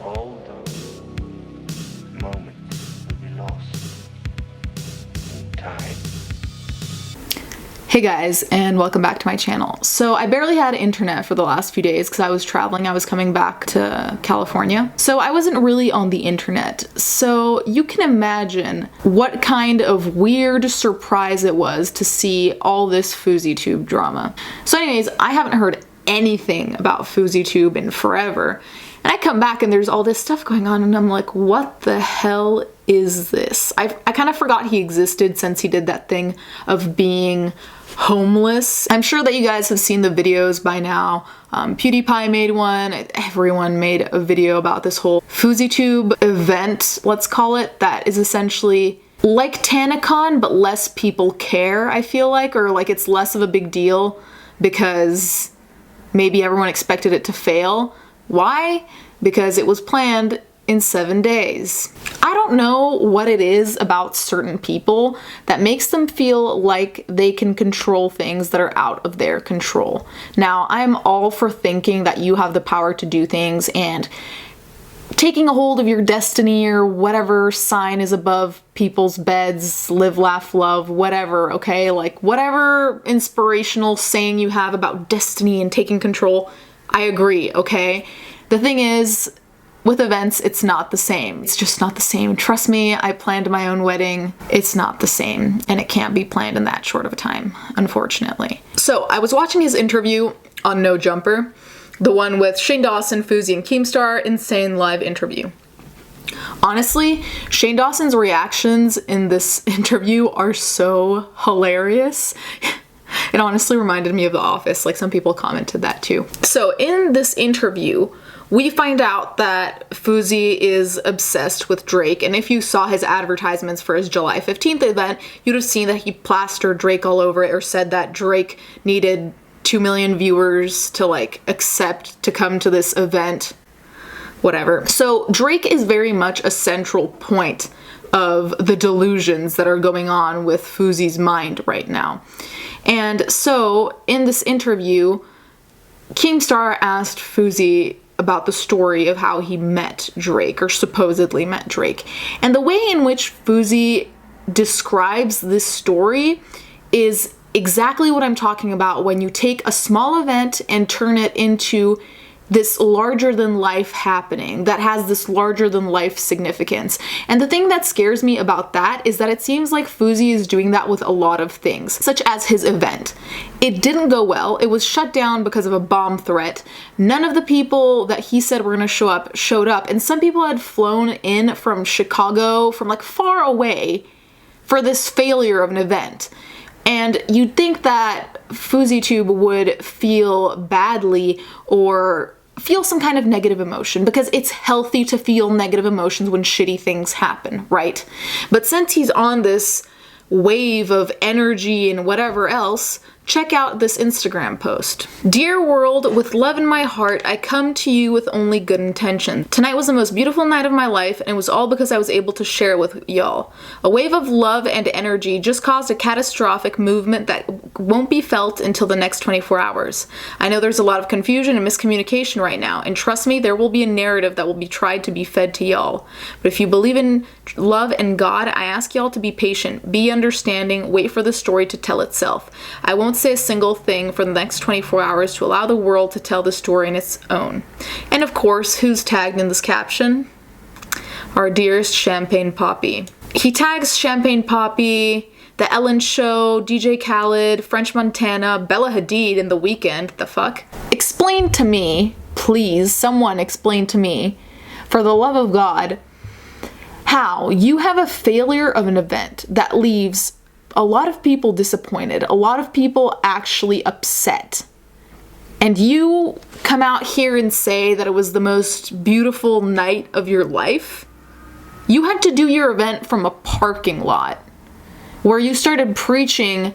all those moments will be lost in time. Hey guys, and welcome back to my channel. So I barely had internet for the last few days because I was traveling. I was coming back to California. So I wasn't really on the internet. So you can imagine what kind of weird surprise it was to see all this FouseyTube drama. So anyways, I haven't heard anything about FouseyTube in forever. And I come back and there's all this stuff going on and I'm like, what the hell is this? I kind of forgot he existed since he did that thing of being homeless. I'm sure that you guys have seen the videos by now. PewDiePie made one. Everyone made a video about this whole FouseyTube event, let's call it, that is essentially like TanaCon, but less people care, I feel like, or like it's less of a big deal because maybe everyone expected it to fail. Why? Because it was planned in 7 days. I don't know what it is about certain people that makes them feel like they can control things that are out of their control. Now, I'm all for thinking that you have the power to do things and taking a hold of your destiny or whatever sign is above people's beds, live, laugh, love, whatever, okay? Like whatever inspirational saying you have about destiny and taking control, I agree, okay? The thing is, with events, it's not the same. It's just not the same. Trust me, I planned my own wedding. It's not the same, and it can't be planned in that short of a time, unfortunately. So I was watching his interview on No Jumper, the one with Shane Dawson, Fousey, and Keemstar, insane live interview. Honestly, Shane Dawson's reactions in this interview are so hilarious. It honestly reminded me of The Office, like some people commented that too. So in this interview, we find out that Fousey is obsessed with Drake, and if you saw his advertisements for his July 15th event, you'd have seen that he plastered Drake all over it or said that Drake needed 2 million viewers to like accept to come to this event, whatever. So Drake is very much a central point of the delusions that are going on with Fousey's mind right now. And so in this interview, Keemstar asked Fousey about the story of how he met Drake, or supposedly met Drake. And the way in which Fousey describes this story is exactly what I'm talking about when you take a small event and turn it into this larger than life happening that has this larger than life significance. And the thing that scares me about that is that it seems like Fousey is doing that with a lot of things, such as his event. It didn't go well. It was shut down because of a bomb threat. None of the people that he said were gonna show up showed up, and some people had flown in from Chicago, from like far away, for this failure of an event. And you'd think that FouseyTube would feel badly or feel some kind of negative emotion, because it's healthy to feel negative emotions when shitty things happen, right? But since he's on this wave of energy and whatever else, check out this Instagram post. Dear world, with love in my heart, I come to you with only good intention. Tonight was the most beautiful night of my life, and it was all because I was able to share it with y'all. A wave of love and energy just caused a catastrophic movement that won't be felt until the next 24 hours. I know there's a lot of confusion and miscommunication right now, and trust me, there will be a narrative that will be tried to be fed to y'all. But if you believe in love and God, I ask y'all to be patient, be understanding, wait for the story to tell itself. I won't say a single thing for the next 24 hours to allow the world to tell the story in its own. And of course, who's tagged in this caption? Our dearest Champagne Poppy. He tags Champagne Poppy, The Ellen Show, DJ Khaled, French Montana, Bella Hadid in The Weeknd. The fuck? Explain to me, please, someone explain to me, for the love of God, how you have a failure of an event that leaves a lot of people disappointed, a lot of people actually upset. And you come out here and say that it was the most beautiful night of your life. You had to do your event from a parking lot where you started preaching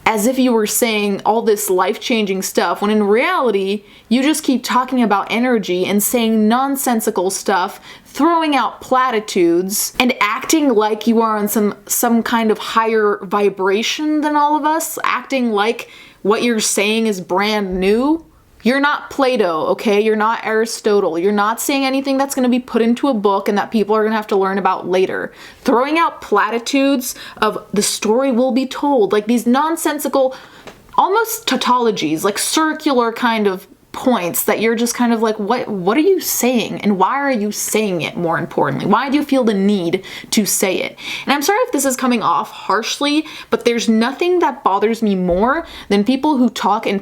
as if you were saying all this life-changing stuff, when in reality, you just keep talking about energy and saying nonsensical stuff, throwing out platitudes, and acting like you are on some kind of higher vibration than all of us, acting like what you're saying is brand new. You're not Plato, okay? You're not Aristotle. You're not saying anything that's going to be put into a book and that people are going to have to learn about later. Throwing out platitudes of the story will be told, like these nonsensical, almost tautologies, like circular kind of points that you're just kind of like, what are you saying, and why are you saying it? More importantly, why do you feel the need to say it? And I'm sorry if this is coming off harshly, but there's nothing that bothers me more than people who talk and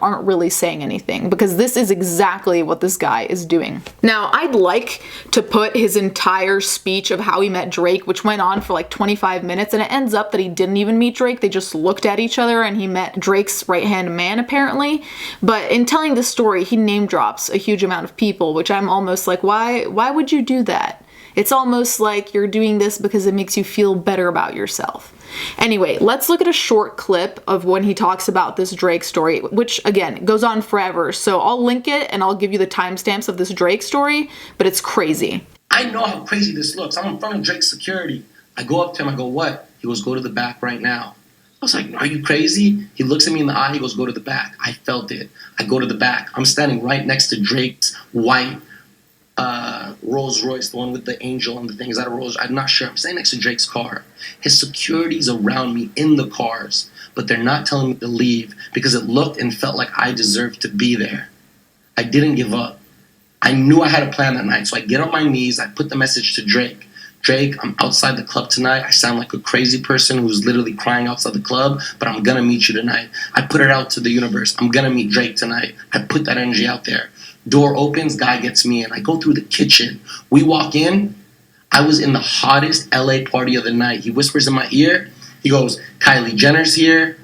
aren't really saying anything, because this is exactly what this guy is doing. Now, I'd like to put his entire speech of how he met Drake, which went on for like 25 minutes, and it ends up that he didn't even meet Drake. They just looked at each other and he met Drake's right-hand man, apparently. But in telling this story, he name drops a huge amount of people, which I'm almost like, why would you do that? It's almost like you're doing this because it makes you feel better about yourself. Anyway, let's look at a short clip of when he talks about this Drake story, which again goes on forever. So I'll link it and I'll give you the timestamps of this Drake story, but it's crazy. I know how crazy this looks. I'm in front of Drake's security. I go up to him, I go, what? He goes, go to the back right now. I was like, are you crazy? He looks at me in the eye, he goes, go to the back. I felt it. I go to the back. I'm standing right next to Drake's white Rolls Royce, the one with the angel and the thing. Is that a Rolls? I'm not sure. I'm standing next to Drake's car. His security's around me in the cars, but they're not telling me to leave because it looked and felt like I deserved to be there. I didn't give up. I knew I had a plan that night, so I get on my knees. I put the message to Drake. Drake, I'm outside the club tonight. I sound like a crazy person who's literally crying outside the club, but I'm gonna meet you tonight. I put it out to the universe. I'm gonna meet Drake tonight. I put that energy out there. Door opens, guy gets me in. I go through the kitchen. We walk in. I was in the hottest LA party of the night. He whispers in my ear. He goes, Kylie Jenner's here.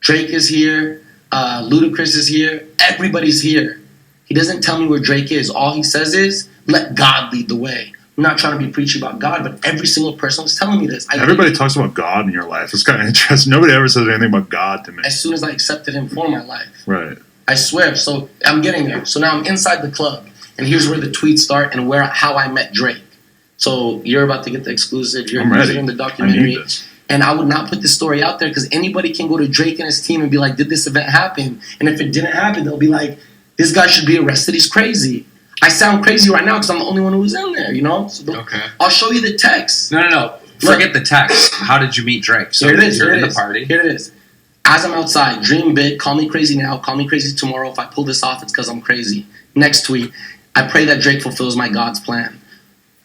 Drake is here. Ludacris is here. Everybody's here. He doesn't tell me where Drake is. All he says is, let God lead the way. I'm not trying to be preachy about God, but every single person was telling me this. Everybody talks about God in your life. It's kind of interesting. Nobody ever says anything about God to me. As soon as I accepted him for my life. Right. I swear. So I'm getting there. So now I'm inside the club. And here's where the tweets start and how I met Drake. So you're about to get the exclusive. You're in the documentary. And I would not put this story out there because anybody can go to Drake and his team and be like, did this event happen? And if it didn't happen, they'll be like, this guy should be arrested. He's crazy. I sound crazy right now because I'm the only one who was in there, you know? So okay. I'll show you the text. No. Forget the text. How did you meet Drake? So here it is. You're in the party. Here it is. As I'm outside, dream big, call me crazy now, call me crazy tomorrow. If I pull this off, it's because I'm crazy. Next tweet, I pray that Drake fulfills my God's plan.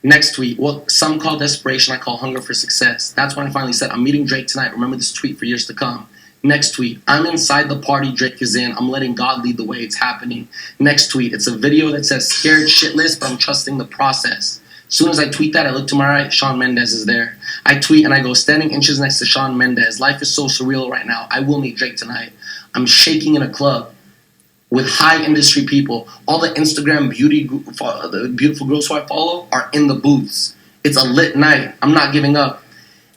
Next tweet, what some call desperation, I call hunger for success. That's when I finally said, I'm meeting Drake tonight. Remember this tweet for years to come. Next tweet, I'm inside the party Drake is in. I'm letting God lead the way. It's happening. Next tweet, it's a video that says scared shitless, but I'm trusting the process. As soon as I tweet that, I look to my right, Shawn Mendes is there. I tweet and I go, standing inches next to Shawn Mendes. Life is so surreal right now. I will meet Drake tonight. I'm shaking in a club with high industry people. All the Instagram the beautiful girls who I follow are in the booths. It's a lit night. I'm not giving up.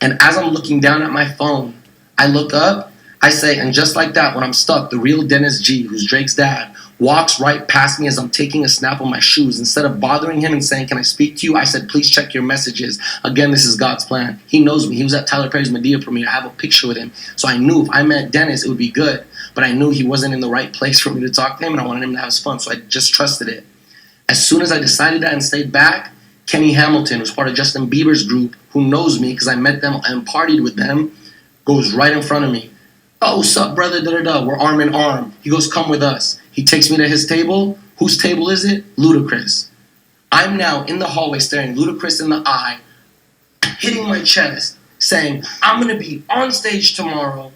And as I'm looking down at my phone, I look up. I say, and just like that, when I'm stuck, the real Dennis G, who's Drake's dad, walks right past me as I'm taking a snap of my shoes. Instead of bothering him and saying, can I speak to you? I said, please check your messages. Again, this is God's plan. He knows me. He was at Tyler Perry's Medea premiere. I have a picture with him. So I knew if I met Dennis, it would be good. But I knew he wasn't in the right place for me to talk to him, and I wanted him to have fun. So I just trusted it. As soon as I decided that and stayed back, Kenny Hamilton, who's part of Justin Bieber's group, who knows me because I met them and partied with them, goes right in front of me. Oh, what's up, brother? Da-da-da. We're arm in arm. He goes, come with us. He takes me to his table. Whose table is it? Ludacris. I'm now in the hallway staring Ludacris in the eye, hitting my chest, saying, I'm going to be on stage tomorrow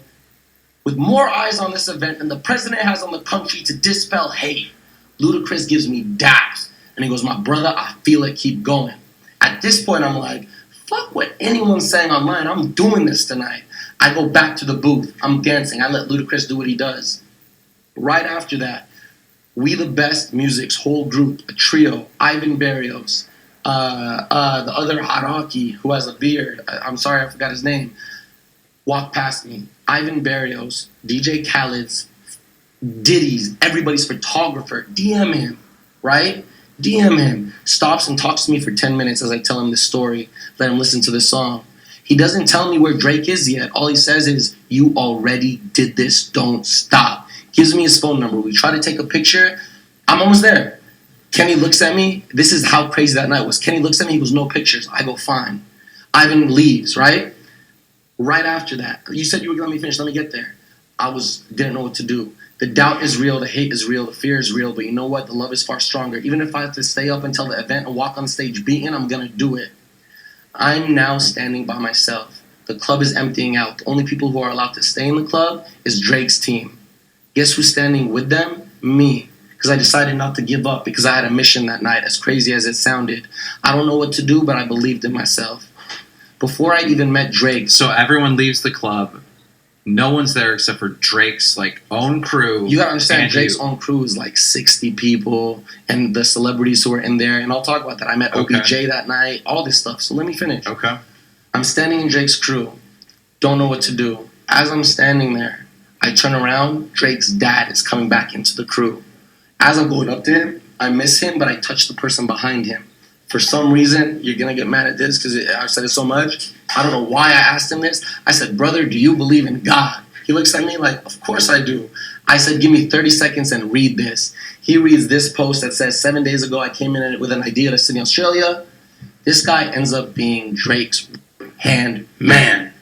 with more eyes on this event than the president has on the country to dispel hate. Ludacris gives me daps. And he goes, my brother, I feel it. Keep going. At this point, I'm like, fuck what anyone's saying online. I'm doing this tonight. I go back to the booth. I'm dancing. I let Ludacris do what he does. Right after that, We the Best Music's whole group, a trio, Ivan Barrios, the other Haraki who has a beard, I'm sorry, I forgot his name, walk past me. Ivan Barrios, DJ Khaled's, Diddy's, everybody's photographer, DM him, right? DM him, stops and talks to me for 10 minutes as I tell him this story, let him listen to the song. He doesn't tell me where Drake is yet. All he says is, you already did this, don't stop. Gives me his phone number. We try to take a picture. I'm almost there. Kenny looks at me. This is how crazy that night was. Kenny looks at me. He goes, no pictures. I go, fine. Ivan leaves, right? Right after that. You said you were going to let me finish. Let me get there. Didn't know what to do. The doubt is real. The hate is real. The fear is real. But you know what? The love is far stronger. Even if I have to stay up until the event and walk on stage beaten, I'm going to do it. I'm now standing by myself. The club is emptying out. The only people who are allowed to stay in the club is Drake's team. Guess who's standing with them? Me. Because I decided not to give up because I had a mission that night, as crazy as it sounded. I don't know what to do, but I believed in myself. Before I even met Drake. So everyone leaves the club. No one's there except for Drake's own crew. You gotta understand, Drake's own crew is 60 people, and the celebrities who are in there. And I'll talk about that. I met OBJ that night, all this stuff. So let me finish. Okay. I'm standing in Drake's crew. Don't know what to do. As I'm standing there, I turn around. Drake's dad is coming back into the crew. As I'm going up to him, I miss him, but I touch the person behind him. For some reason, you're going to get mad at this because I've said it so much. I don't know why I asked him this. I said, brother, do you believe in God? He looks at me like, of course I do. I said, give me 30 seconds and read this. He reads this post that says, 7 days ago, I came in with an idea to Sydney, Australia. This guy ends up being Drake's hand man.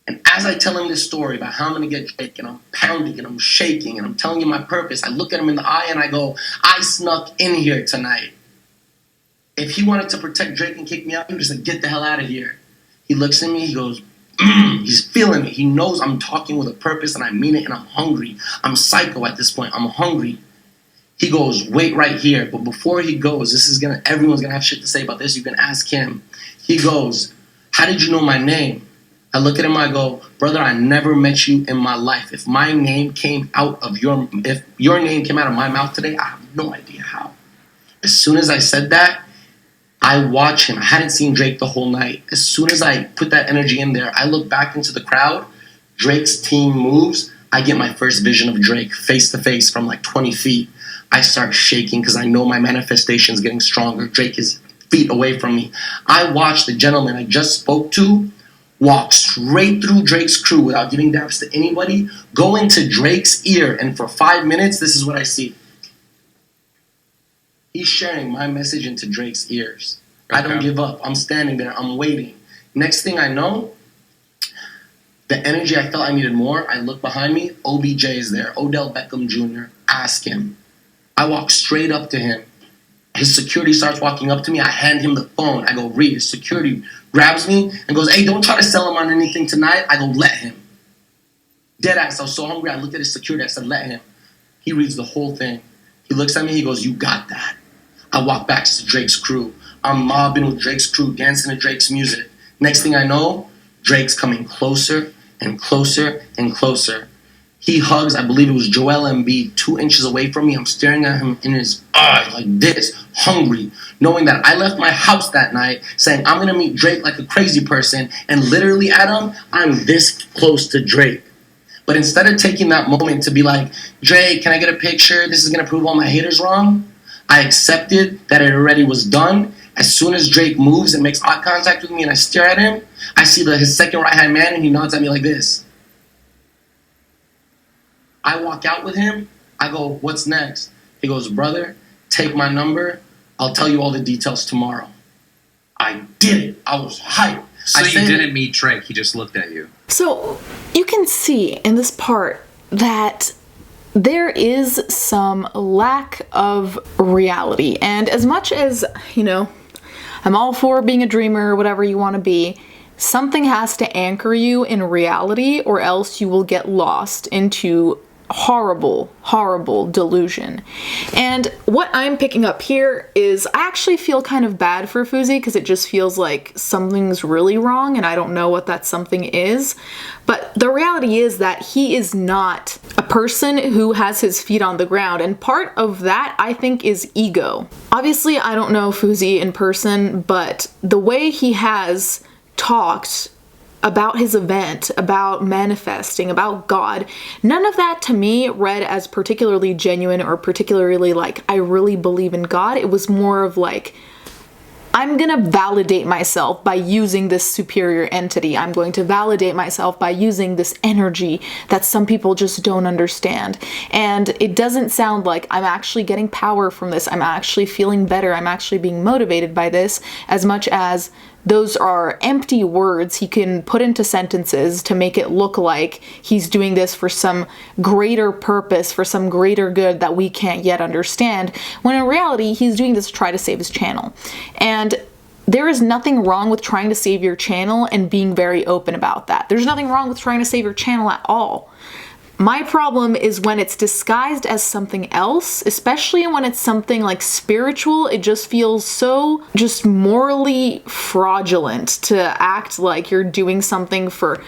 And as I tell him this story about how I'm going to get Drake, and I'm pounding and I'm shaking and I'm telling him my purpose, I look at him in the eye and I go, I snuck in here tonight. If he wanted to protect Drake and kick me out, he would just say, get the hell out of here. He looks at me, he goes, he's feeling me. He knows I'm talking with a purpose and I mean it and I'm hungry. I'm psycho at this point. I'm hungry. He goes, wait right here. But before he goes, everyone's going to have shit to say about this. You can ask him. He goes, how did you know my name? I look at him, I go, brother, I never met you in my life. If your name came out of my mouth today, I have no idea how. As soon as I said that, I watch him. I hadn't seen Drake the whole night. As soon as I put that energy in there, I look back into the crowd. Drake's team moves. I get my first vision of Drake face to face from 20 feet. I start shaking because I know my manifestation is getting stronger. Drake is feet away from me. I watch the gentleman I just spoke to walk straight through Drake's crew without giving daps to anybody, go into Drake's ear, and for 5 minutes, this is what I see. He's sharing my message into Drake's ears. Okay. I don't give up. I'm standing there. I'm waiting. Next thing I know, the energy I felt I needed more, I look behind me. OBJ is there. Odell Beckham Jr. Ask him. I walk straight up to him. His security starts walking up to me. I hand him the phone. I go, read. His security grabs me and goes, hey, don't try to sell him on anything tonight. I go, let him. Deadass. I was so hungry. I looked at his security. I said, let him. He reads the whole thing. He looks at me. He goes, you got that. I walk back to Drake's crew. I'm mobbing with Drake's crew, dancing to Drake's music. Next thing I know, Drake's coming closer and closer and closer. He hugs, I believe it was Joel Embiid, 2 inches away from me. I'm staring at him in his eyes like this, hungry, knowing that I left my house that night saying I'm going to meet Drake like a crazy person. And literally, Adam, I'm this close to Drake. But instead of taking that moment to be like, Drake, can I get a picture? This is going to prove all my haters wrong. I accepted that it already was done. As soon as Drake moves and makes eye contact with me and I stare at him, I see his second right-hand man and he nods at me like this. I walk out with him. I go, what's next? He goes, brother, take my number. I'll tell you all the details tomorrow. I did it. I was hyped. So you didn't meet Drake. He just looked at you. So you can see in this part that there is some lack of reality. And as much as, I'm all for being a dreamer or whatever you want to be, something has to anchor you in reality or else you will get lost into horrible delusion. And what I'm picking up here is I actually feel kind of bad for Fousey because it just feels like something's really wrong and I don't know what that something is. But the reality is that he is not a person who has his feet on the ground, and part of that I think is ego. Obviously I don't know Fousey in person, but the way he has talked about his event, about manifesting, about God, none of that to me read as particularly genuine or particularly like, I really believe in God. It was more of like, I'm gonna validate myself by using this superior entity. I'm going to validate myself by using this energy that some people just don't understand. And it doesn't sound like I'm actually getting power from this. I'm actually feeling better. I'm actually being motivated by this, as much as those are empty words he can put into sentences to make it look like he's doing this for some greater purpose, for some greater good that we can't yet understand, when in reality, he's doing this to try to save his channel. And there is nothing wrong with trying to save your channel and being very open about that. There's nothing wrong with trying to save your channel at all. My problem is when it's disguised as something else, especially when it's something like spiritual. It just feels so just morally fraudulent to act like you're doing something for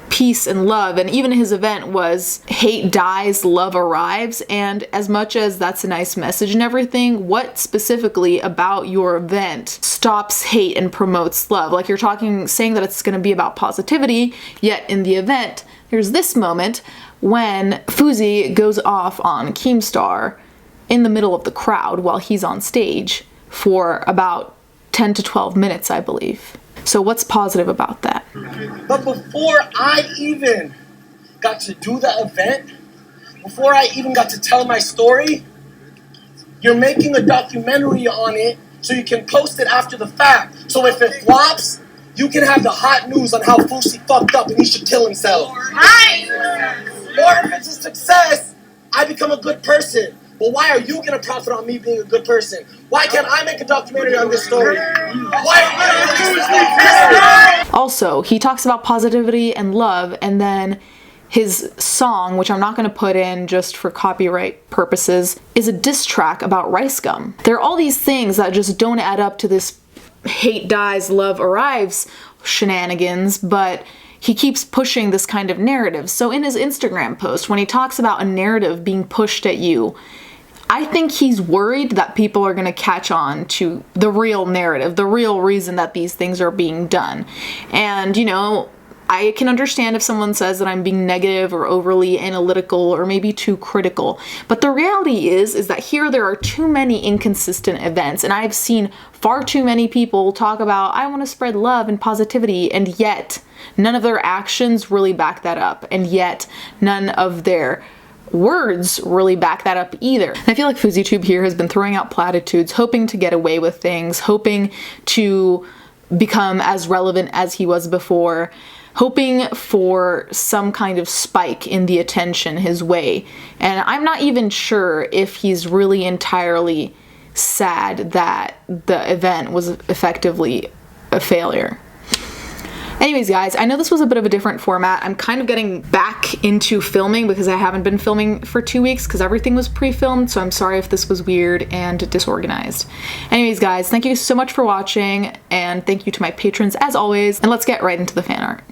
peace and love. And even his event was hate dies, love arrives. And as much as that's a nice message and everything, what specifically about your event stops hate and promotes love? Like, you're saying that it's going to be about positivity, yet in the event, there's this moment when Fousey goes off on Keemstar in the middle of the crowd while he's on stage for about 10 to 12 minutes, I believe. So what's positive about that? But before I even got to do the event, before I even got to tell my story, you're making a documentary on it so you can post it after the fact. So if it flops, you can have the hot news on how Fousey fucked up and he should kill himself. Right! Or if it's a success, I become a good person. But why are you gonna profit on me being a good person? Why can't I make a documentary on this story? Why? Also, he talks about positivity and love, and then his song, which I'm not going to put in just for copyright purposes, is a diss track about rice gum. There are all these things that just don't add up to this hate dies, love arrives shenanigans, but he keeps pushing this kind of narrative. So in his Instagram post, when he talks about a narrative being pushed at you, I think he's worried that people are going to catch on to the real narrative, the real reason that these things are being done. And, you know, I can understand if someone says that I'm being negative or overly analytical or maybe too critical. But the reality is that here there are too many inconsistent events, and I've seen far too many people talk about, I want to spread love and positivity, and yet none of their actions really back that up, and yet none of their words really back that up either. And I feel like FouseyTube here has been throwing out platitudes, hoping to get away with things, hoping to become as relevant as he was before, hoping for some kind of spike in the attention his way. And I'm not even sure if he's really entirely sad that the event was effectively a failure. Anyways, guys, I know this was a bit of a different format. I'm kind of getting back into filming because I haven't been filming for 2 weeks because everything was pre-filmed, so I'm sorry if this was weird and disorganized. Anyways, guys, thank you so much for watching, and thank you to my patrons as always, and let's get right into the fan art.